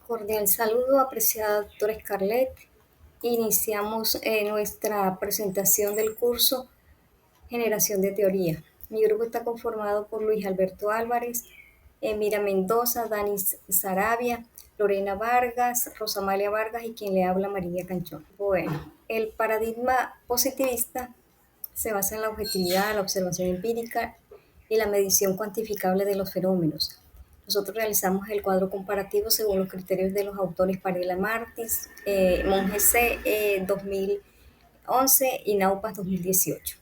Cordial saludo, apreciada doctora Scarlett. Iniciamos nuestra presentación del curso Generación de Teoría. Mi grupo está conformado por Luis Alberto Álvarez, Mira Mendoza, Dani Sarabia, Lorena Vargas, Rosamalia Vargas y quien le habla María Canchón. Bueno, el paradigma positivista se basa en la objetividad, la observación empírica y la medición cuantificable de los fenómenos. Nosotros realizamos el cuadro comparativo según los criterios de los autores Parela Martins, Monge C. 2011 y Naupas 2018.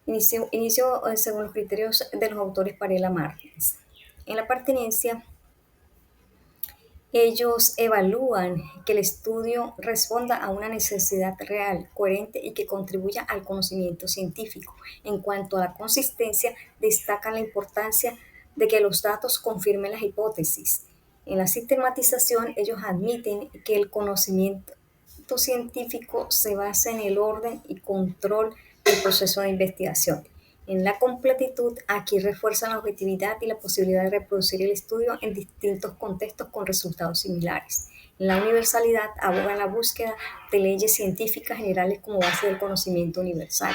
Inicio según los criterios de los autores Parela Martins. En la pertinencia, ellos evalúan que el estudio responda a una necesidad real, coherente y que contribuya al conocimiento científico. En cuanto a la consistencia, destacan la importancia de que los datos confirmen las hipótesis. En la sistematización, ellos admiten que el conocimiento científico se basa en el orden y control del proceso de investigación. En la completitud, aquí refuerzan la objetividad y la posibilidad de reproducir el estudio en distintos contextos con resultados similares. En la universalidad, abogan la búsqueda de leyes científicas generales como base del conocimiento universal.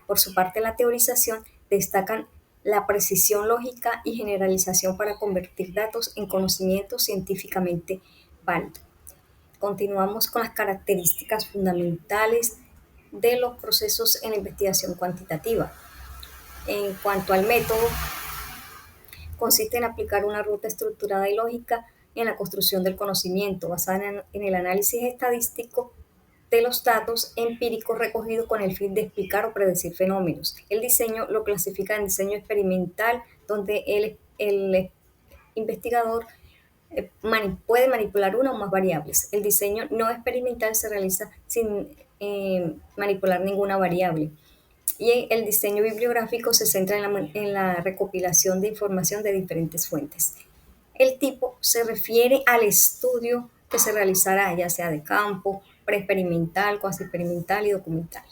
Por su parte, la teorización destacan la precisión lógica y generalización para convertir datos en conocimiento científicamente válido. Continuamos con las características fundamentales de los procesos en la investigación cuantitativa. En cuanto al método, consiste en aplicar una ruta estructurada y lógica en la construcción del conocimiento, basada en el análisis estadístico de los datos empíricos recogidos con el fin de explicar o predecir fenómenos. El diseño lo clasifica en diseño experimental, donde el investigador puede manipular una o más variables. El diseño no experimental se realiza sin manipular ninguna variable. Y el diseño bibliográfico se centra en la recopilación de información de diferentes fuentes. El tipo se refiere al estudio que se realizará, ya sea de campo, preexperimental, cuasi experimental y documental.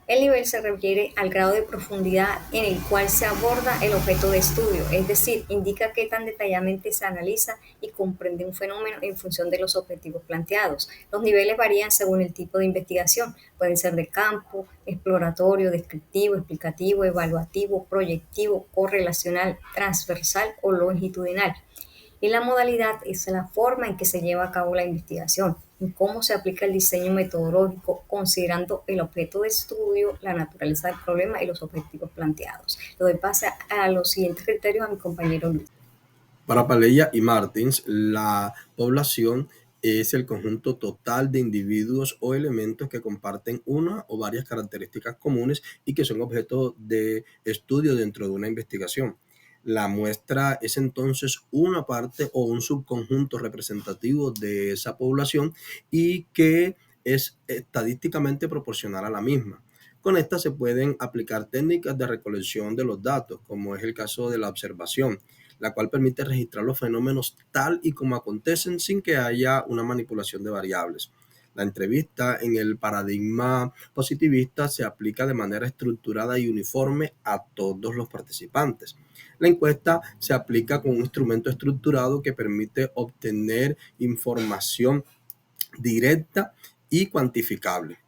El nivel se refiere al grado de profundidad en el cual se aborda el objeto de estudio, es decir, indica qué tan detalladamente se analiza y comprende un fenómeno en función de los objetivos planteados. Los niveles varían según el tipo de investigación, pueden ser de campo, exploratorio, descriptivo, explicativo, evaluativo, proyectivo, correlacional, transversal o longitudinal. Y la modalidad es la forma en que se lleva a cabo la investigación, en cómo se aplica el diseño metodológico, considerando el objeto de estudio, la naturaleza del problema y los objetivos planteados. Le doy pase a los siguientes criterios a mi compañero Luis. Para Palella y Martins, la población es el conjunto total de individuos o elementos que comparten una o varias características comunes y que son objeto de estudio dentro de una investigación. La muestra es entonces una parte o un subconjunto representativo de esa población y que es estadísticamente proporcional a la misma. Con esta se pueden aplicar técnicas de recolección de los datos, como es el caso de la observación, la cual permite registrar los fenómenos tal y como acontecen sin que haya una manipulación de variables. La entrevista en el paradigma positivista se aplica de manera estructurada y uniforme a todos los participantes. La encuesta se aplica con un instrumento estructurado que permite obtener información directa y cuantificable.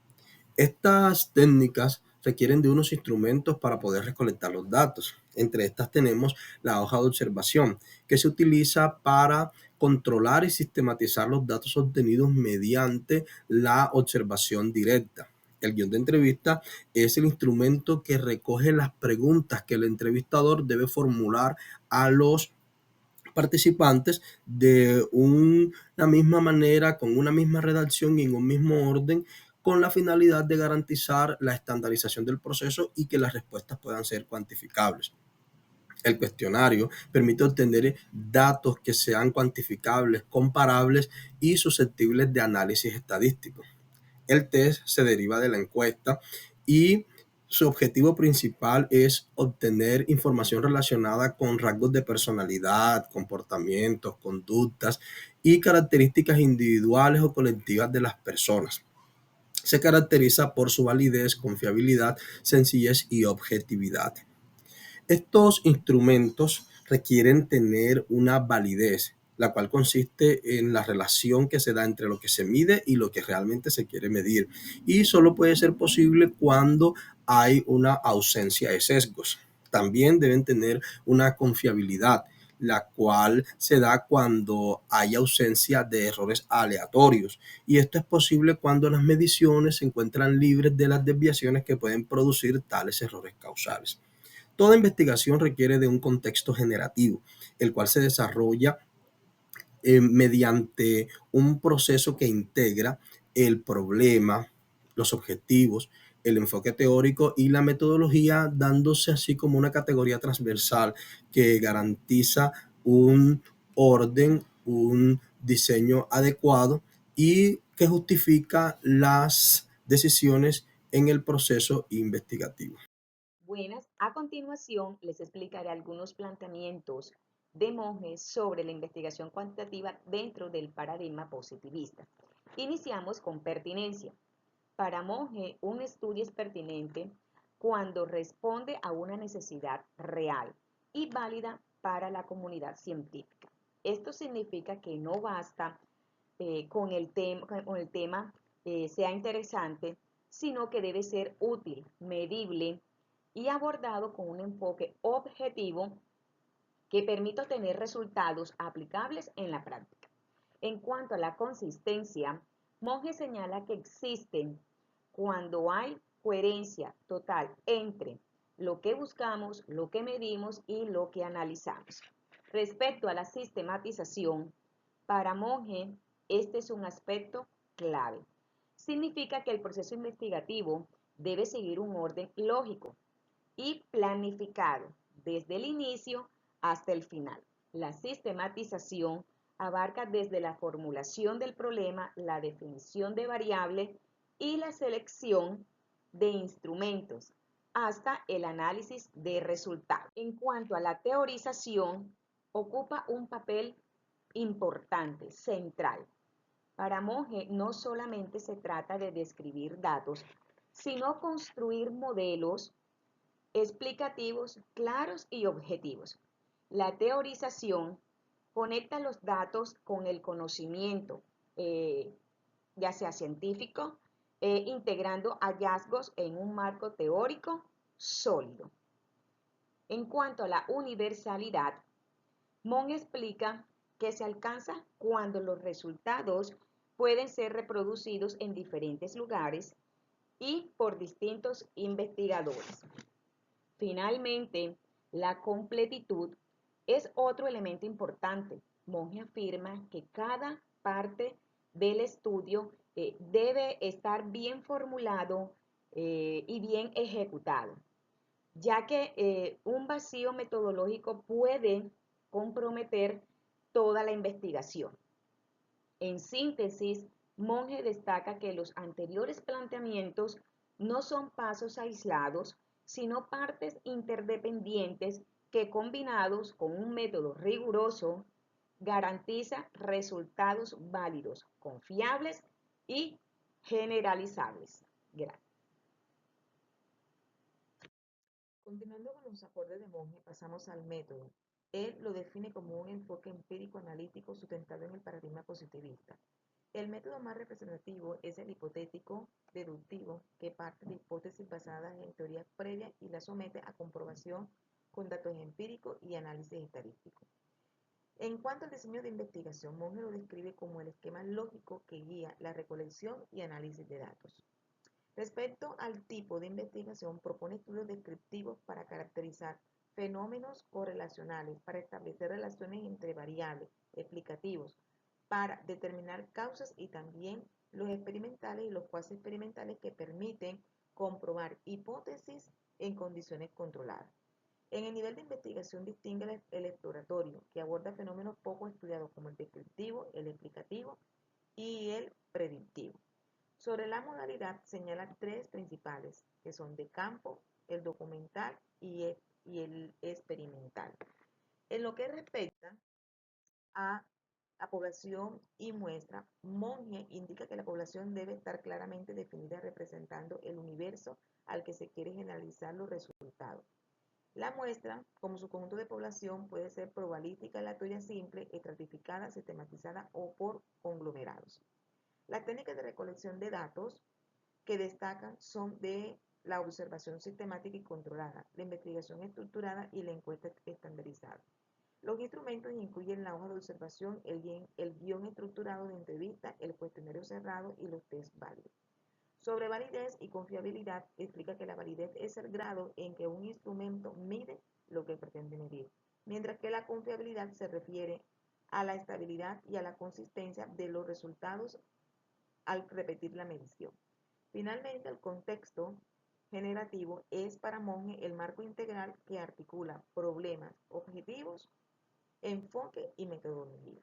Estas técnicas requieren de unos instrumentos para poder recolectar los datos. Entre estas tenemos la hoja de observación, que se utiliza para controlar y sistematizar los datos obtenidos mediante la observación directa. El guión de entrevista es el instrumento que recoge las preguntas que el entrevistador debe formular a los participantes de una misma manera, con una misma redacción y en un mismo orden, con la finalidad de garantizar la estandarización del proceso y que las respuestas puedan ser cuantificables. El cuestionario permite obtener datos que sean cuantificables, comparables y susceptibles de análisis estadístico. El test se deriva de la encuesta y su objetivo principal es obtener información relacionada con rasgos de personalidad, comportamientos, conductas y características individuales o colectivas de las personas. Se caracteriza por su validez, confiabilidad, sencillez y objetividad. Estos instrumentos requieren tener una validez la cual consiste en la relación que se da entre lo que se mide y lo que realmente se quiere medir. Y solo puede ser posible cuando hay una ausencia de sesgos. También deben tener una confiabilidad, la cual se da cuando hay ausencia de errores aleatorios. Y esto es posible cuando las mediciones se encuentran libres de las desviaciones que pueden producir tales errores causales. Toda investigación requiere de un contexto generativo, el cual se desarrolla mediante un proceso que integra el problema, los objetivos, el enfoque teórico y la metodología, dándose así como una categoría transversal que garantiza un orden, un diseño adecuado y que justifica las decisiones en el proceso investigativo. Buenas, a continuación les explicaré algunos planteamientos de Monge sobre la investigación cuantitativa dentro del paradigma positivista. Iniciamos con pertinencia. Para Monge, un estudio es pertinente cuando responde a una necesidad real y válida para la comunidad científica. Esto significa que no basta con el tema sea interesante, sino que debe ser útil, medible y abordado con un enfoque objetivo que permita obtener resultados aplicables en la práctica. En cuanto a la consistencia, Monge señala que existen cuando hay coherencia total entre lo que buscamos, lo que medimos y lo que analizamos. Respecto a la sistematización, para Monge este es un aspecto clave. Significa que el proceso investigativo debe seguir un orden lógico y planificado desde el inicio hasta el final. La sistematización abarca desde la formulación del problema, la definición de variables y la selección de instrumentos hasta el análisis de resultados. En cuanto a la teorización, ocupa un papel importante, central. Para Monge no solamente se trata de describir datos, sino construir modelos explicativos claros y objetivos. La teorización conecta los datos con el conocimiento, ya sea científico, integrando hallazgos en un marco teórico sólido. En cuanto a la universalidad, Mon explica que se alcanza cuando los resultados pueden ser reproducidos en diferentes lugares y por distintos investigadores. Finalmente, la completitud es otro elemento importante. Monge afirma que cada parte del estudio debe estar bien formulado y bien ejecutado, ya que un vacío metodológico puede comprometer toda la investigación. En síntesis, Monge destaca que los anteriores planteamientos no son pasos aislados, sino partes interdependientes que combinados con un método riguroso garantiza resultados válidos, confiables y generalizables. Gracias. Continuando con los aportes de Monge, pasamos al método. Él lo define como un enfoque empírico analítico sustentado en el paradigma positivista. El método más representativo es el hipotético deductivo, que parte de hipótesis basadas en teorías previas y las somete a comprobación con datos empíricos y análisis estadístico. En cuanto al diseño de investigación, Monge lo describe como el esquema lógico que guía la recolección y análisis de datos. Respecto al tipo de investigación, propone estudios descriptivos para caracterizar fenómenos correlacionales, para establecer relaciones entre variables, explicativos, para determinar causas y también los experimentales y los cuasi experimentales que permiten comprobar hipótesis en condiciones controladas. En el nivel de investigación distingue el exploratorio, que aborda fenómenos poco estudiados como el descriptivo, el explicativo y el predictivo. Sobre la modalidad señala tres principales, que son de campo, el documental y el experimental. En lo que respecta a la población y muestra, Monge indica que la población debe estar claramente definida representando el universo al que se quiere generalizar los resultados. La muestra, como su conjunto de población, puede ser probabilística, la tuya simple, estratificada, sistematizada o por conglomerados. Las técnicas de recolección de datos que destacan son de la observación sistemática y controlada, la investigación estructurada y la encuesta estandarizada. Los instrumentos incluyen la hoja de observación, el guión estructurado de entrevista, el cuestionario cerrado y los test válidos. Sobre validez y confiabilidad, explica que la validez es el grado en que un instrumento mide lo que pretende medir, mientras que la confiabilidad se refiere a la estabilidad y a la consistencia de los resultados al repetir la medición. Finalmente, el contexto generativo es para Monge el marco integral que articula problemas, objetivos, enfoque y metodología.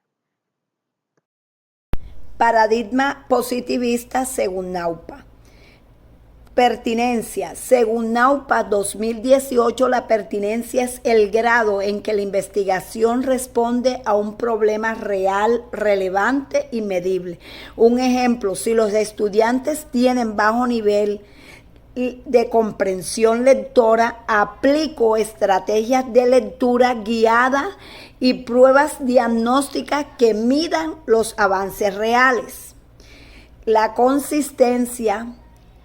Paradigma positivista según Naupa. Pertinencia. Según Naupa 2018, la pertinencia es el grado en que la investigación responde a un problema real, relevante y medible. Un ejemplo, si los estudiantes tienen bajo nivel de comprensión lectora, aplico estrategias de lectura guiada y pruebas diagnósticas que midan los avances reales. La consistencia,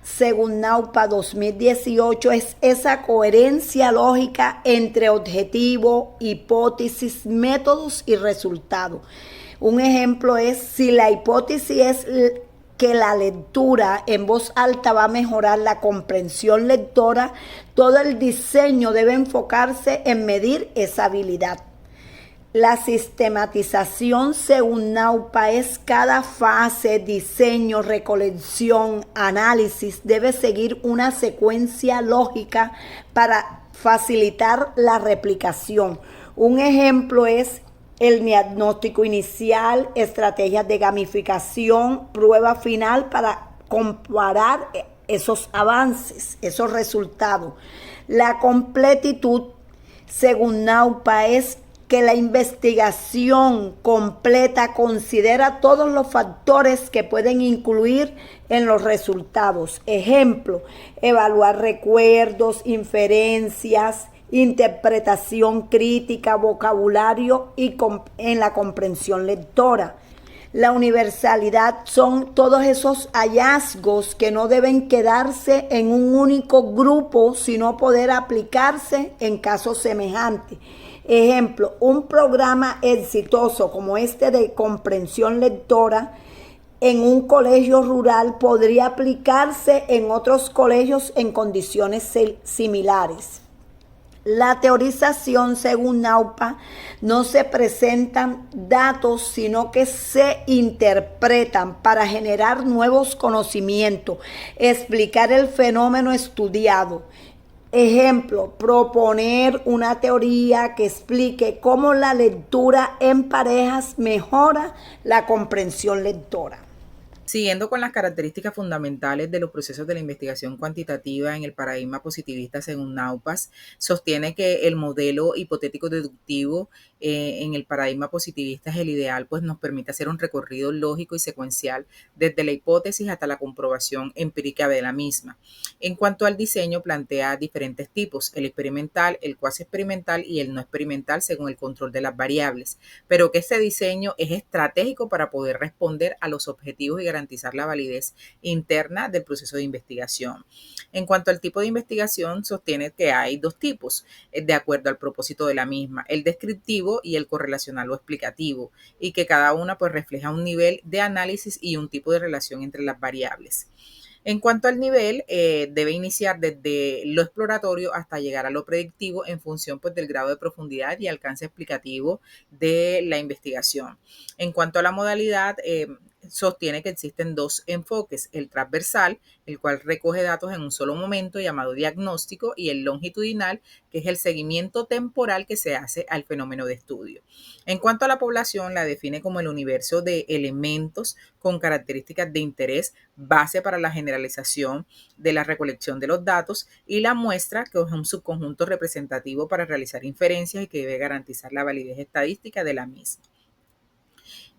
según Naupa 2018, es esa coherencia lógica entre objetivo, hipótesis, métodos y resultados. Un ejemplo es si la hipótesis es que la lectura en voz alta va a mejorar la comprensión lectora, todo el diseño debe enfocarse en medir esa habilidad. La sistematización según Naupa es cada fase, diseño, recolección, análisis, debe seguir una secuencia lógica para facilitar la replicación. Un ejemplo es el diagnóstico inicial, estrategias de gamificación, prueba final para comparar esos avances, esos resultados. La completitud, según Naupa, es que la investigación completa considera todos los factores que pueden incluir en los resultados. Ejemplo, evaluar recuerdos, inferencias, interpretación crítica, vocabulario y en la comprensión lectora. La universalidad son todos esos hallazgos que no deben quedarse en un único grupo, sino poder aplicarse en casos semejantes. Ejemplo, un programa exitoso como este de comprensión lectora en un colegio rural podría aplicarse en otros colegios en condiciones similares. La teorización, según Naupa, no se presentan datos, sino que se interpretan para generar nuevos conocimientos, explicar el fenómeno estudiado. Ejemplo, proponer una teoría que explique cómo la lectura en parejas mejora la comprensión lectora. Siguiendo con las características fundamentales de los procesos de la investigación cuantitativa en el paradigma positivista según Naupas, sostiene que el modelo hipotético deductivo en el paradigma positivista es el ideal, pues nos permite hacer un recorrido lógico y secuencial desde la hipótesis hasta la comprobación empírica de la misma. En cuanto al diseño, plantea diferentes tipos, el experimental, el cuasi experimental y el no experimental según el control de las variables, pero que este diseño es estratégico para poder responder a los objetivos y garantizar la validez interna del proceso de investigación. En cuanto al tipo de investigación, sostiene que hay dos tipos, de acuerdo al propósito de la misma, el descriptivo y el correlacional o explicativo, y que cada una pues refleja un nivel de análisis y un tipo de relación entre las variables. En cuanto al nivel, debe iniciar desde lo exploratorio hasta llegar a lo predictivo en función pues, del grado de profundidad y alcance explicativo de la investigación. En cuanto a la modalidad, sostiene que existen dos enfoques, el transversal, el cual recoge datos en un solo momento llamado diagnóstico, y el longitudinal, que es el seguimiento temporal que se hace al fenómeno de estudio. En cuanto a la población, la define como el universo de elementos con características de interés, base para la generalización de la recolección de los datos, y la muestra, que es un subconjunto representativo para realizar inferencias y que debe garantizar la validez estadística de la misma.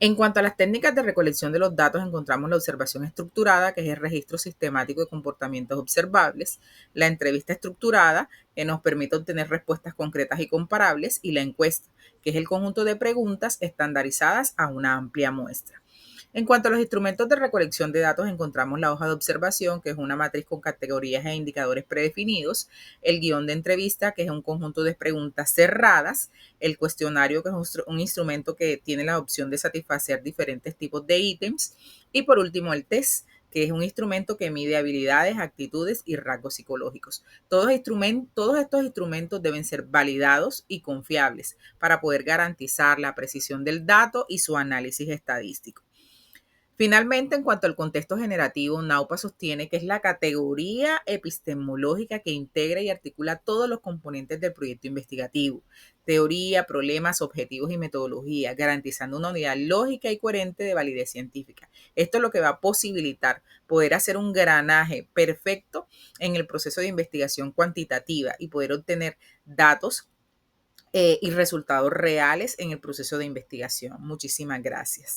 En cuanto a las técnicas de recolección de los datos, encontramos la observación estructurada, que es el registro sistemático de comportamientos observables, la entrevista estructurada, que nos permite obtener respuestas concretas y comparables, y la encuesta, que es el conjunto de preguntas estandarizadas a una amplia muestra. En cuanto a los instrumentos de recolección de datos, encontramos la hoja de observación, que es una matriz con categorías e indicadores predefinidos, el guión de entrevista, que es un conjunto de preguntas cerradas, el cuestionario, que es un instrumento que tiene la opción de satisfacer diferentes tipos de ítems, y por último el test, que es un instrumento que mide habilidades, actitudes y rasgos psicológicos. Todos estos instrumentos deben ser validados y confiables para poder garantizar la precisión del dato y su análisis estadístico. Finalmente, en cuanto al contexto generativo, Naupa sostiene que es la categoría epistemológica que integra y articula todos los componentes del proyecto investigativo: teoría, problemas, objetivos y metodología, garantizando una unidad lógica y coherente de validez científica. Esto es lo que va a posibilitar poder hacer un granaje perfecto en el proceso de investigación cuantitativa y poder obtener datos y resultados reales en el proceso de investigación. Muchísimas gracias.